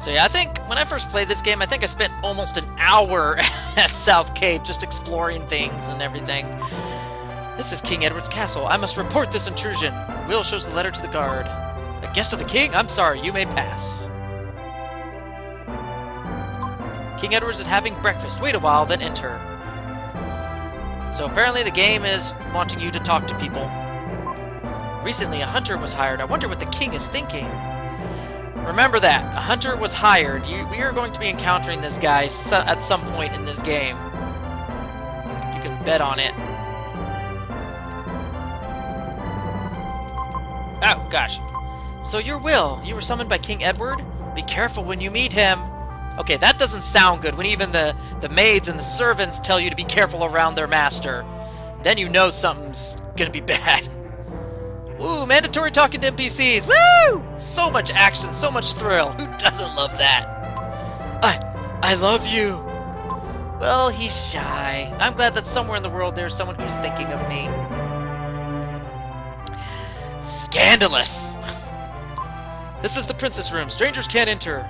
So yeah, I think when I first played this game, I think I spent almost an hour at South Cape just exploring things and everything. This is King Edward's castle. I must report this intrusion. Will shows the letter to the guard. A guest of the king? I'm sorry, you may pass. King Edward is having breakfast. Wait a while, then enter. So apparently the game is wanting you to talk to people. Recently, a hunter was hired. I wonder what the king is thinking. Remember that. A hunter was hired. We are going to be encountering this guy at some point in this game. You can bet on it. Oh, gosh. So you're Will. You were summoned by King Edward? Be careful when you meet him. Okay, that doesn't sound good when even the maids and the servants tell you to be careful around their master. Then you know something's gonna be bad. Ooh, mandatory talking to NPCs. Woo! So much action, so much thrill. Who doesn't love that? I love you. Well, he's shy. I'm glad that somewhere in the world there's someone who's thinking of me. Scandalous. This is the princess room. Strangers can't enter.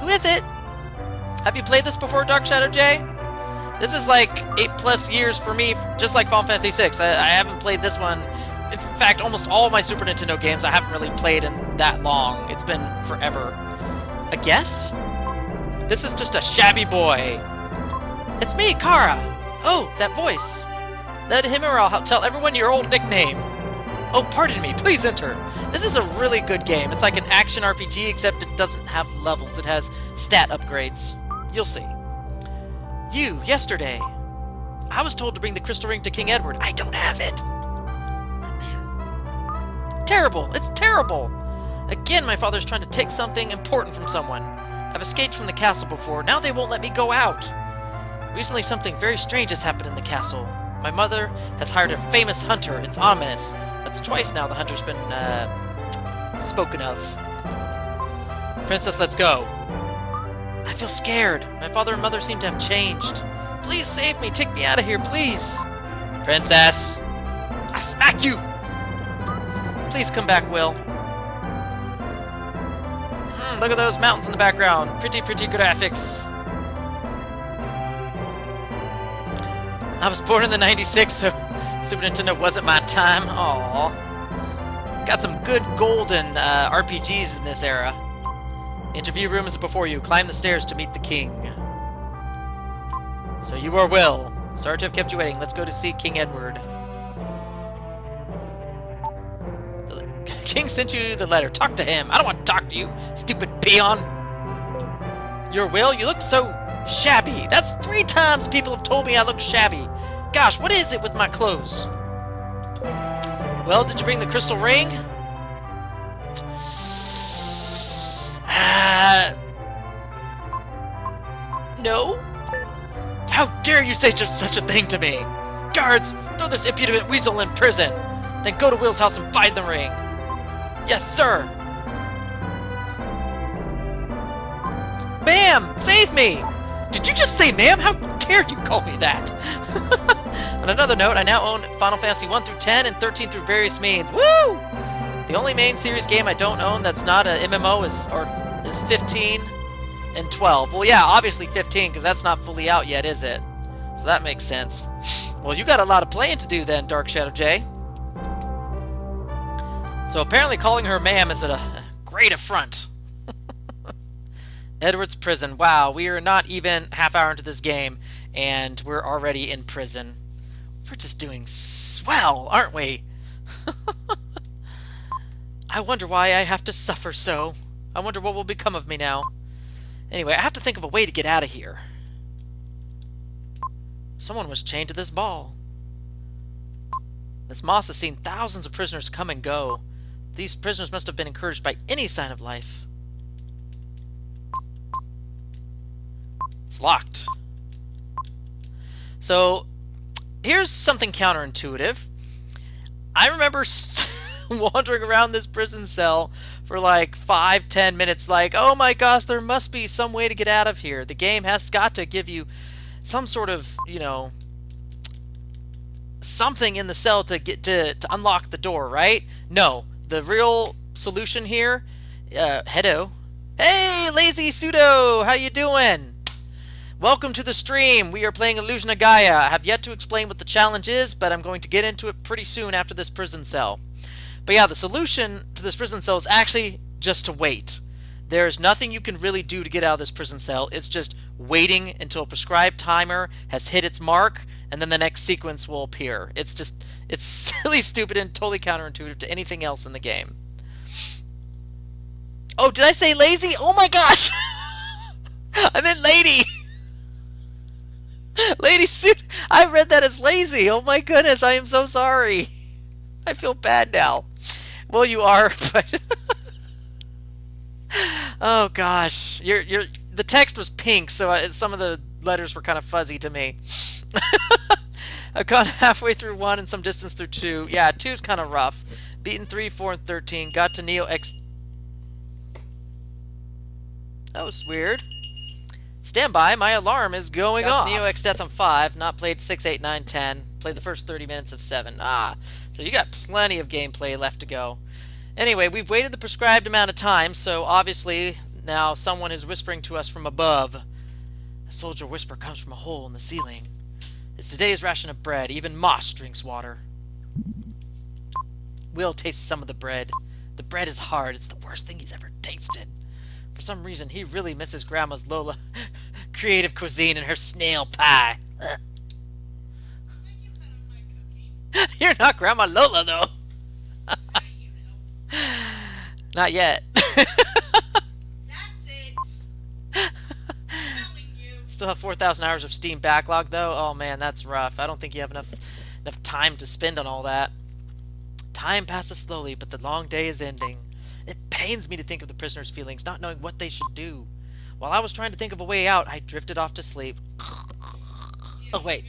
Who is it? Have you played this before, Dark Shadow J? This is like 8+ years for me, just like Final Fantasy VI. I haven't played this one. In fact, almost all of my Super Nintendo games I haven't really played in that long. It's been forever. A guest? This is just a shabby boy. It's me, Kara. Oh, that voice. Let him or I'll tell everyone your old nickname. Oh, pardon me. Please enter. This is a really good game. It's like an action RPG, except it doesn't have levels. It has stat upgrades. You'll see. You, yesterday. I was told to bring the crystal ring to King Edward. I don't have it. Terrible. It's terrible. Again, my father's trying to take something important from someone. I've escaped from the castle before. Now they won't let me go out. Recently, something very strange has happened in the castle. My mother has hired a famous hunter. It's ominous. That's twice now the hunter's been spoken of. Princess, let's go. I feel scared. My father and mother seem to have changed. Please save me. Take me out of here, please. Princess. I smack you. Please come back, Will. Look at those mountains in the background. Pretty graphics. I was born in the 96, so Super Nintendo wasn't my time. Aww. Got some good golden RPGs in this era. Interview room is before you. Climb the stairs to meet the king. So you are Will. Sorry to have kept you waiting. Let's go to see King Edward. The king sent you the letter. Talk to him. I don't want to talk to you, stupid peon. You're Will? You look so shabby. That's 3 times people have told me I look shabby. Gosh, what is it with my clothes? Well, did you bring the crystal ring? No? How dare you say just such a thing to me? Guards, throw this impudent weasel in prison. Then go to Will's house and find the ring. Yes, sir. Ma'am, save me! Did you just say ma'am? How dare you call me that? On another note, I now own Final Fantasy 1 through 10 and 13 through various means. Woo! The only main series game I don't own that's not a MMO is 15 and 12. Well, yeah, obviously 15, because that's not fully out yet, is it? So that makes sense. Well, you got a lot of playing to do then, Dark Shadow J. So apparently calling her ma'am is a great affront. Edward's prison. Wow, we are not even half hour into this game, and we're already in prison. We're just doing swell, aren't we? I wonder why I have to suffer so. I wonder what will become of me now. Anyway, I have to think of a way to get out of here. Someone was chained to this ball. This moss has seen thousands of prisoners come and go. These prisoners must have been encouraged by any sign of life. It's locked. So, here's something counterintuitive. I remember wandering around this prison cell for like 5-10 minutes like, oh my gosh, there must be some way to get out of here. The game has got to give you some sort of, you know, something in the cell to get to unlock the door, right? No. The real solution here, hello, Hey, Lazy Pseudo! How you doing? Welcome to the stream. We are playing Illusion of Gaia. I have yet to explain what the challenge is, but I'm going to get into it pretty soon after this prison cell. But yeah, the solution to this prison cell is actually just to wait. There's nothing you can really do to get out of this prison cell. It's just waiting until a prescribed timer has hit its mark, and then the next sequence will appear. It's silly, stupid, and totally counterintuitive to anything else in the game. Oh, did I say lazy? Oh my gosh! I meant lady! Lady suit. I read that as lazy. Oh my goodness, I am so sorry. I feel bad now. Well, you are, but oh gosh, the text was pink, so some of the letters were kind of fuzzy to me. I've gone halfway through 1 and some distance through 2. Yeah, 2's kind of rough. Beaten 3, 4, and 13. Got to Neo X. That was weird. Stand by, my alarm is going off. Neo X Death on 5, not played 6, 8, 9, 10. Played the first 30 minutes of 7. So you got plenty of gameplay left to go. Anyway, we've waited the prescribed amount of time, so obviously now someone is whispering to us from above. A soldier whisper comes from a hole in the ceiling. It's today's ration of bread. Even Moss drinks water. Will tastes some of the bread. The bread is hard. It's the worst thing he's ever tasted. For some reason, he really misses Grandma's Lola creative cuisine and her snail pie. You're not Grandma Lola, though. Not yet. That's it. Still have 4,000 hours of Steam backlog, though. Oh man, that's rough. I don't think you have enough time to spend on all that. Time passes slowly, but the long day is ending. It pains me to think of the prisoners' feelings, not knowing what they should do. While I was trying to think of a way out, I drifted off to sleep. Oh, wait.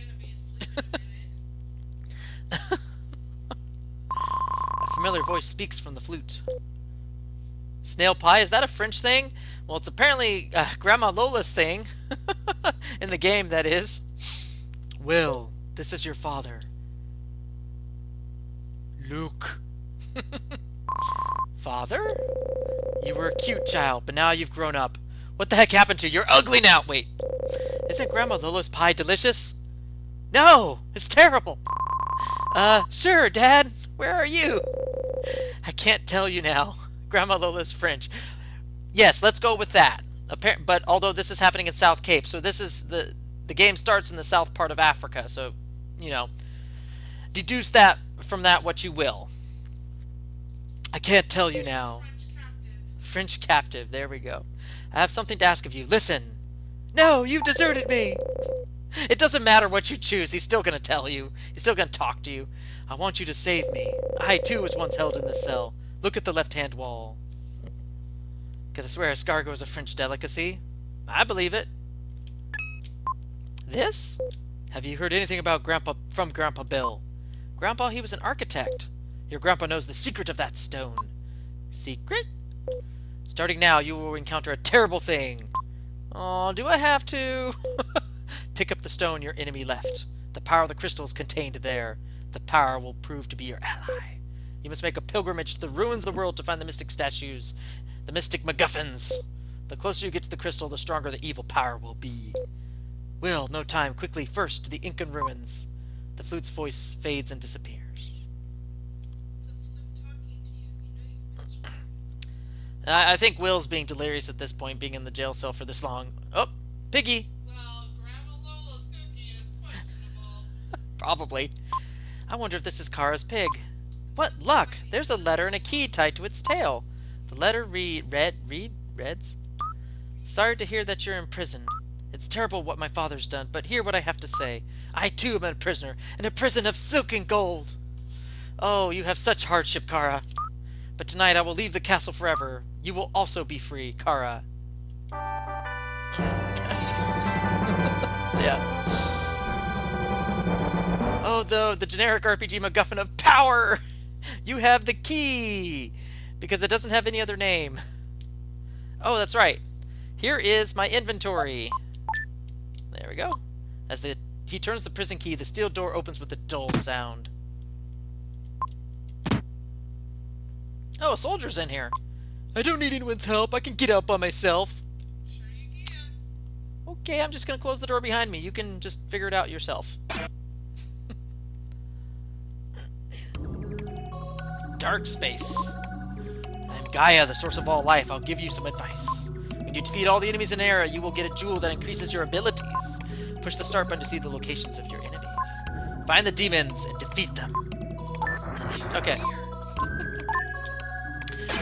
A familiar voice speaks from the flute. Snail pie, is that a French thing? Well, it's apparently Grandma Lola's thing. In the game, that is. Will, this is your father. Luke. Father? You were a cute child, but now you've grown up. What the heck happened to you? You're ugly now! Wait. Isn't Grandma Lola's pie delicious? No! It's terrible! Sure, Dad. Where are you? I can't tell you now. Grandma Lola's French. Yes, let's go with that. But although this is happening in South Cape, so this is the game starts in the south part of Africa, so, you know, deduce that from that what you will. I can't tell you now. French captive. There we go. I have something to ask of you. Listen. No, you've deserted me. It doesn't matter what you choose. He's still going to tell you. He's still going to talk to you. I want you to save me. I, too, was once held in this cell. Look at the left-hand wall. Because I swear escargot is a French delicacy. I believe it. This? Have you heard anything about from Grandpa Bill? Grandpa, he was an architect. Your grandpa knows the secret of that stone. Secret? Starting now, you will encounter a terrible thing. Oh, do I have to? Pick up the stone your enemy left. The power of the crystal is contained there. The power will prove to be your ally. You must make a pilgrimage to the ruins of the world to find the mystic statues, the mystic MacGuffins. The closer you get to the crystal, the stronger the evil power will be. Will, no time, quickly, first to the Incan Ruins. The flute's voice fades and disappears. I think Will's being delirious at this point, being in the jail cell for this long. Oh, Piggy! Well, Grandma Lola's cookie is questionable. Probably. I wonder if this is Kara's pig. What luck! There's a letter and a key tied to its tail. The letter reads, Sorry to hear that you're in prison. It's terrible what my father's done, but hear what I have to say. I too am a prisoner, in a prison of silk and gold. Oh, you have such hardship, Kara. But tonight I will leave the castle forever. You will also be free, Kara. Yeah. Oh, the generic RPG MacGuffin of power! You have the key! Because it doesn't have any other name. Oh, that's right. Here is my inventory. There we go. As he turns the prison key, the steel door opens with a dull sound. Oh, a soldier's in here. I don't need anyone's help. I can get out by myself. Sure you can. Okay, I'm just gonna close the door behind me. You can just figure it out yourself. Dark space. I'm Gaia, the source of all life. I'll give you some advice. When you defeat all the enemies in an area, you will get a jewel that increases your abilities. Push the start button to see the locations of your enemies. Find the demons and defeat them. Okay.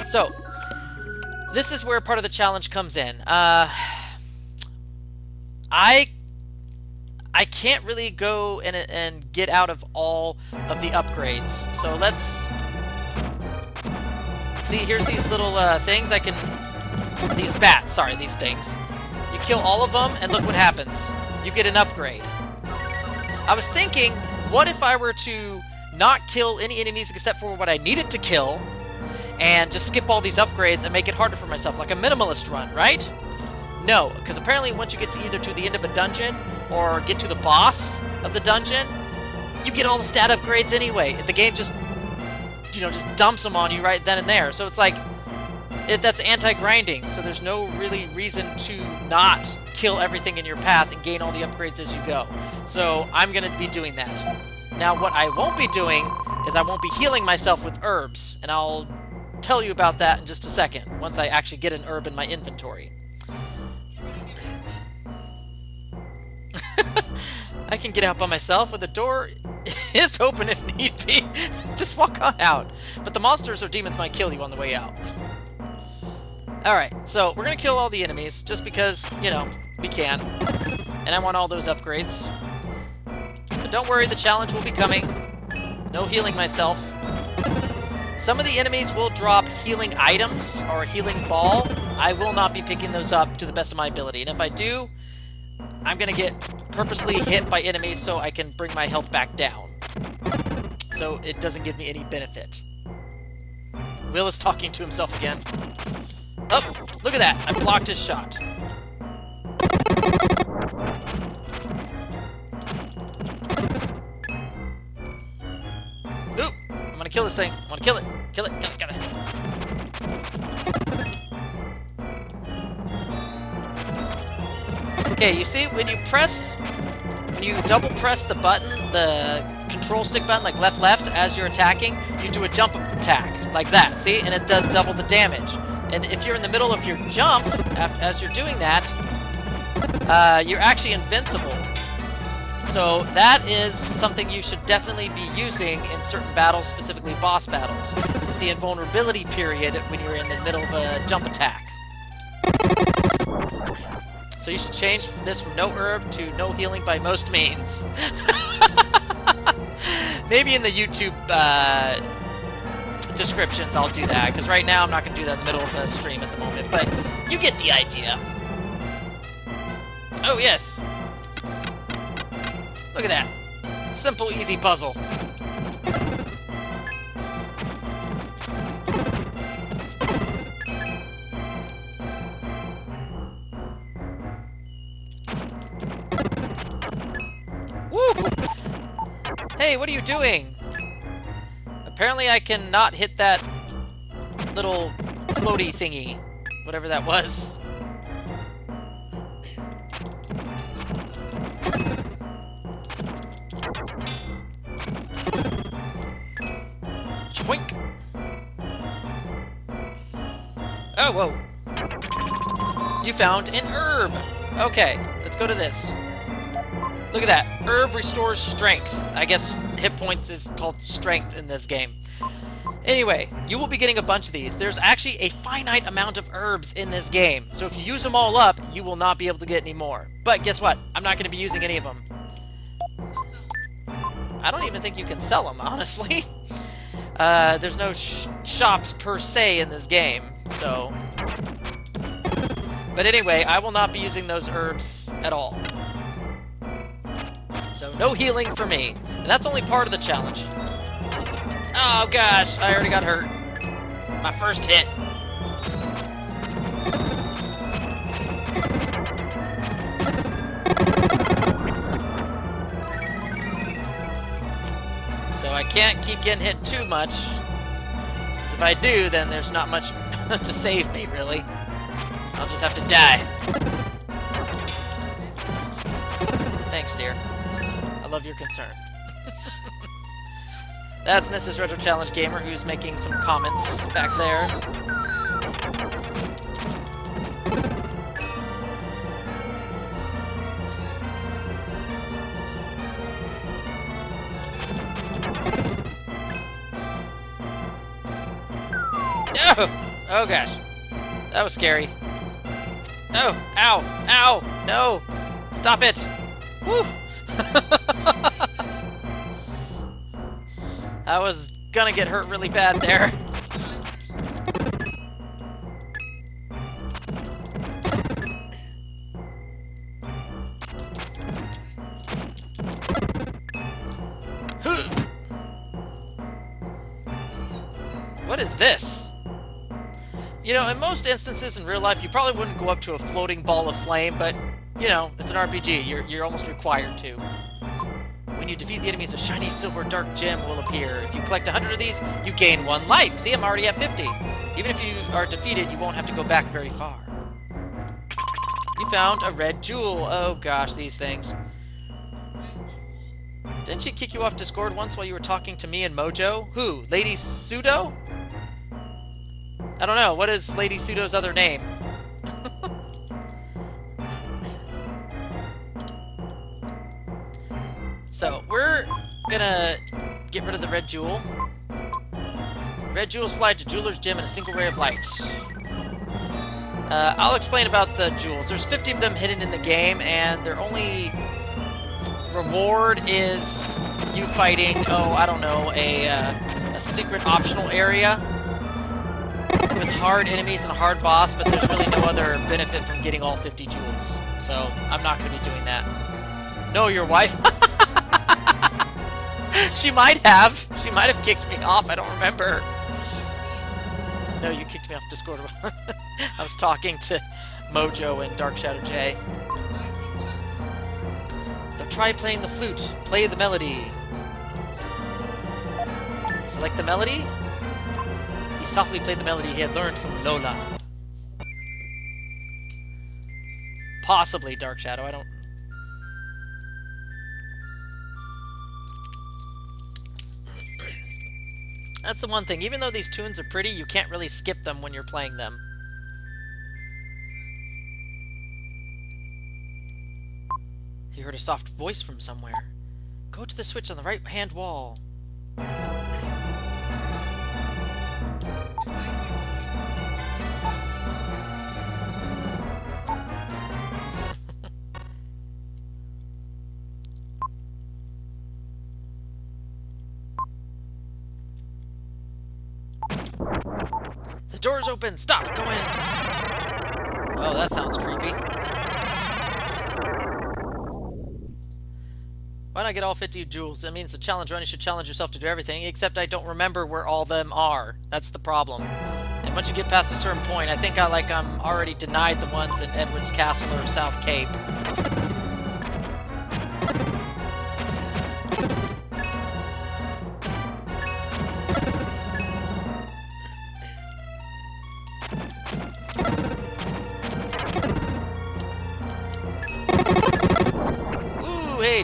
So, this is where part of the challenge comes in. I can't really go and get out of all of the upgrades. So let's see. Here's these little things. These bats. Sorry, these things. You kill all of them, and look what happens. You get an upgrade. I was thinking, what if I were to not kill any enemies except for what I needed to kill, and just skip all these upgrades and make it harder for myself, like a minimalist run, right? No, because apparently once you get to either to the end of a dungeon or get to the boss of the dungeon, you get all the stat upgrades anyway. The game just, just dumps them on you right then and there. So it's like, that's anti-grinding, so there's no really reason to not kill everything in your path and gain all the upgrades as you go. So I'm going to be doing that. Now what I won't be doing is I won't be healing myself with herbs, and I'll tell you about that in just a second, once I actually get an herb in my inventory. I can get out by myself, but the door is open if need be. Just walk on out. But the monsters or demons might kill you on the way out. Alright, so we're going to kill all the enemies, just because, we can. And I want all those upgrades. But don't worry, the challenge will be coming. No healing myself. Some of the enemies will drop healing items, or a healing ball. I will not be picking those up to the best of my ability. And if I do, I'm going to get purposely hit by enemies so I can bring my health back down. So it doesn't give me any benefit. Will is talking to himself again. Oh, look at that. I blocked his shot. Ooh, I'm gonna kill this thing. I wanna kill it. Kill it, kill it, kill it. Okay, you see, when you double press the button, the control stick button, like left, as you're attacking, you do a jump attack, like that, see? And it does double the damage. And if you're in the middle of your jump, as you're doing that, you're actually invincible. So that is something you should definitely be using in certain battles, specifically boss battles. It's the invulnerability period when you're in the middle of a jump attack. So you should change this from no herb to no healing by most means. Maybe in the YouTube descriptions I'll do that, because right now I'm not going to do that in the middle of the stream at the moment, but you get the idea. Oh, yes. Look at that. Simple, easy puzzle. Woo! Hey, what are you doing? Apparently I cannot hit that little floaty thingy. Whatever that was. Choink! Oh, whoa. You found an herb. Okay, let's go to this. Look at that. Herb restores strength. I guess hit points is called strength in this game. Anyway, you will be getting a bunch of these. There's actually a finite amount of herbs in this game. So if you use them all up, you will not be able to get any more. But guess what? I'm not going to be using any of them. I don't even think you can sell them, honestly. There's no shops per se in this game, so... But anyway, I will not be using those herbs at all. So no healing for me. And that's only part of the challenge. Oh gosh, I already got hurt. My first hit. So I can't keep getting hit too much. Because if I do, then there's not much to save me, really. I'll just have to die. Thanks, dear. I love your concern. That's Mrs. Retro Challenge Gamer, who's making some comments back there. No! Oh gosh. That was scary. No! Ow! Ow! No! Stop it! Woo! I was gonna get hurt really bad there. What is this? You know, in most instances in real life, you probably wouldn't go up to a floating ball of flame, but, you know, it's an RPG. You're almost required to. When you defeat the enemies, a shiny silver dark gem will appear. If you collect 100 of these, you gain 1 life. See, I'm already at 50. Even if you are defeated, you won't have to go back very far. You found a red jewel. Oh gosh, these things. Didn't she kick you off Discord once while you were talking to me and Mojo? Who? Lady Pseudo? I don't know. What is Lady Pseudo's other name? So, we're gonna get rid of the red jewel. Red jewels fly to Jeweler's Gem in a single ray of light. I'll explain about the jewels. There's 50 of them hidden in the game, and their only reward is you fighting, oh, I don't know, a secret optional area with hard enemies and a hard boss, but there's really no other benefit from getting all 50 jewels. So, I'm not going to be doing that. No, your wife? She might have. She might have kicked me off. I don't remember. No, you kicked me off Discord. I was talking to Mojo and Dark Shadow J. So try playing the flute. Play the melody. Select the melody. He softly played the melody he had learned from Lola. Possibly Dark Shadow. I don't... That's the one thing. Even though these tunes are pretty, you can't really skip them when you're playing them. He heard a soft voice from somewhere. Go to the switch on the right-hand wall. The door's open! Stop! Go in! Oh, that sounds creepy. Why not get all 50 jewels? That means the challenge run, you should challenge yourself to do everything, except I don't remember where all them are. That's the problem. And once you get past a certain point, I think I'm already denied the ones in Edward's Castle or South Cape.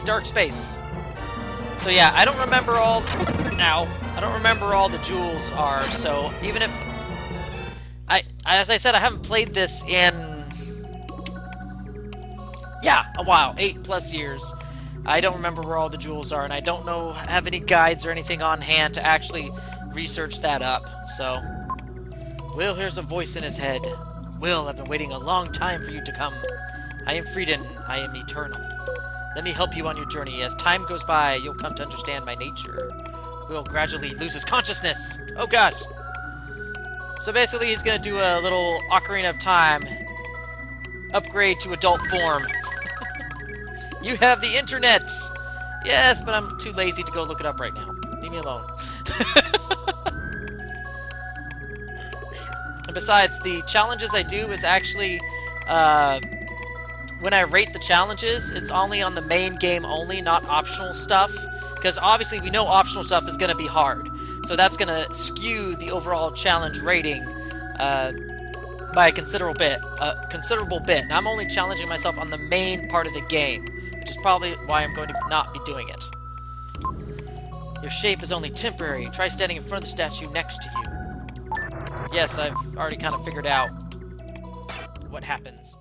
Dark space. So yeah, I don't remember all... Ow. I don't remember all the jewels are, so even if... As I said, I haven't played this in... Yeah, a while. 8+ years. I don't remember where all the jewels are, and I don't have any guides or anything on hand to actually research that up, so... Will hears a voice in his head. Will, I've been waiting a long time for you to come. I am Freedan. I am eternal. Let me help you on your journey. As time goes by, you'll come to understand my nature. Will gradually lose his consciousness. Oh gosh. So basically he's gonna do a little Ocarina of Time upgrade to adult form. You have the internet! Yes, but I'm too lazy to go look it up right now. Leave me alone. And besides, the challenges I do is actually, when I rate the challenges, it's only on the main game only, not optional stuff. Because obviously we know optional stuff is going to be hard. So that's going to skew the overall challenge rating by a considerable bit. And I'm only challenging myself on the main part of the game, which is probably why I'm going to not be doing it. Your shape is only temporary. Try standing in front of the statue next to you. Yes, I've already kind of figured out what happens.